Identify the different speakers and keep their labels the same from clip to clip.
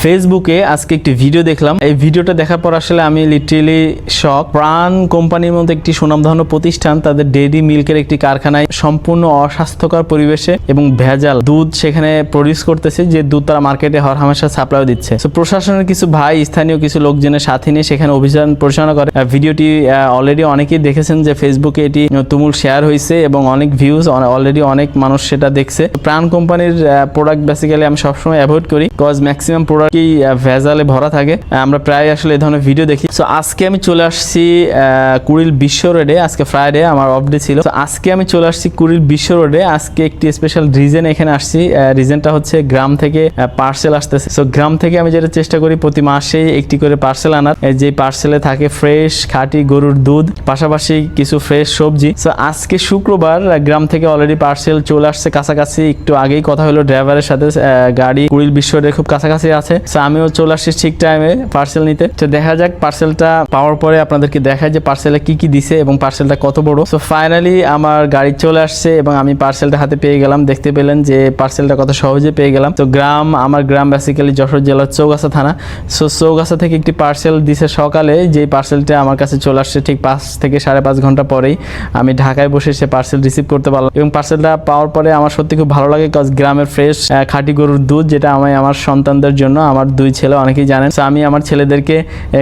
Speaker 1: ফেসবুকে আজকে একটি ভিডিও দেখলাম। এই ভিডিওটা দেখার পর আসলে আমি লিটারেলি শক। প্রাণ কোম্পানির মতো একটি সুনামধন্য প্রতিষ্ঠান তাদের ডেইরি মিল্কের একটি কারখানায় সম্পূর্ণ অস্বাস্থ্যকর পরিবেশে এবং ভেজাল দুধ সেখানে প্রডিউস করতেছে, যে দুধ তারা মার্কেটে হরহামেশা সাপ্লাই দিচ্ছে। তো প্রশাসনের কিছু ভাই স্থানীয় কিছু লোকজনের সাথে নিয়ে সেখানে অভিযান পরিচালনা করে। ভিডিওটি অলরেডি অনেকেই দেখেছেন যে ফেসবুকে এটি তুমুল শেয়ার হয়েছে এবং অনেক ভিউজ, অলরেডি অনেক মানুষ সেটা দেখছে। প্রাণ কোম্পানির প্রোডাক্ট বেসিক্যালি আমি সবসময় অ্যাভয়েড করি, বিকজ ম্যাক্সিমাম প্রোডাক্টই ভেজালে ভরা থাকে। আমরা প্রায় আসলে এই ধরনের ভিডিও দেখি। সো আজকে আমি চলে আসছি কুড়িল বিশ্ব রোডে। আজকে ফ্রাইডে, আমার অফ ডে ছিল। তো আজকে আমি চলে আসছি কুড়িল বিশ্ব রোডে। আজকে একটি স্পেশাল রিজন এখানে আসছি। রিজনটা হচ্ছে গ্রাম থেকে পার্সেল আসতেছে। সো গ্রাম থেকে আমি যেটা চেষ্টা করি প্রতি মাসে একটি করে পার্সেল আনার, যে পার্সেলে থাকে ফ্রেশ খাঁটি গরুর দুধ, পাশাপাশি কিছু ফ্রেশ সবজি। সো আজকে শুক্রবার গ্রাম থেকে অলরেডি পার্সেল চলে আসছে কাছাকাছি। একটু আগেই কথা হলো ড্রাইভারের সাথে, গাড়ি কুড়িল বিশ্ব রোডে খুব কাছাকাছি আছে। সো আমিও চলে আসছি ঠিক টাইমে পার্সেল নিতে। তো দেখা যাক পার্সেলটা পাওয়ার পরে আপনাদেরকে দেখায় যে পার্সেলে কি কি দিছে এবং পার্সেলটা কত বড়। সো ফাইনালি আমার গাড়ি চলে আসছে এবং আমি পার্সেলটা হাতে পেয়ে গেলাম। দেখতে পেলেন যে পার্সেলটা কত সহজে পেয়ে গেলাম। তো আমার গ্রাম বেসিক্যালি যশোর জেলার চৌগাছা থানা। সো চৌগাছা থেকে একটি পার্সেল দিছে সকালে, যে পার্সেলটা আমার কাছে চলে আসছে ঠিক 5 থেকে 5.5 ঘন্টা পরেই। আমি ঢাকায় বসে সে পার্সেল রিসিভ করতে পারলাম এবং পার্সেলটা পাওয়ার পরে আমার সত্যি খুব ভালো লাগে, বিকজ গ্রামের ফ্রেশ খাঁটি গরুর দুধ, যেটা আমি আমার সন্তানদের জন্য, আমার 2 ছেলে অনেকেই জানেন, তো আমি আমার ছেলেদেরকে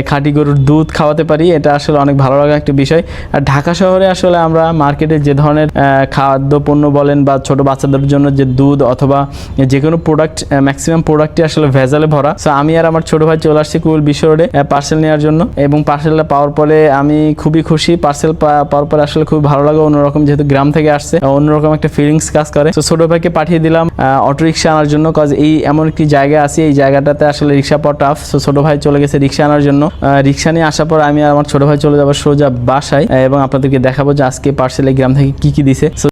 Speaker 1: খাঁটি গরুর দুধ খাওয়াতে পারি। এটা আসলে অনেক ভালো লাগা একটা বিষয়। আর ঢাকা শহরে আসলে আমরা মার্কেটে যে ধরনের খাদ্য পণ্য বলেন বা ছোট বাচ্চাদের জন্য যে দুধ অথবা যে কোনো প্রোডাক্ট, ম্যাক্সিমাম প্রোডাক্টই আসলে ভেজালে ভরা। সো আমি আর আমার ছোট ভাই চলে আসছি কুড়িল বিশ্ব রোডে পার্সেল নেওয়ার জন্য এবং পার্সেলটা পাওয়ার পরে আমি খুবই খুশি। পার্সেল পাওয়ার পরে আসলে খুব ভালো লাগে, অন্যরকম, যেহেতু গ্রাম থেকে আসছে অন্যরকম একটা ফিলিংস কাজ করে। তো ছোট ভাইকে পাঠিয়ে দিলাম অটো রিক্সা আনার জন্য, কজ এই এমন একটি জায়গা আছে, এই জায়গাটাতে আসলে রিক্সা পাওয়া টাফ। সো ছোট ভাই চলে গেছে রিক্সা আনার জন্য। রিক্সা নিয়ে আসার পর আমি আর আমার ছোট ভাই চলে যাবো সোজা বাসায় এবং আপনাদেরকে দেখাবো যে আজকে পার্সেলে গ্রাম থেকে কি কি দিছে।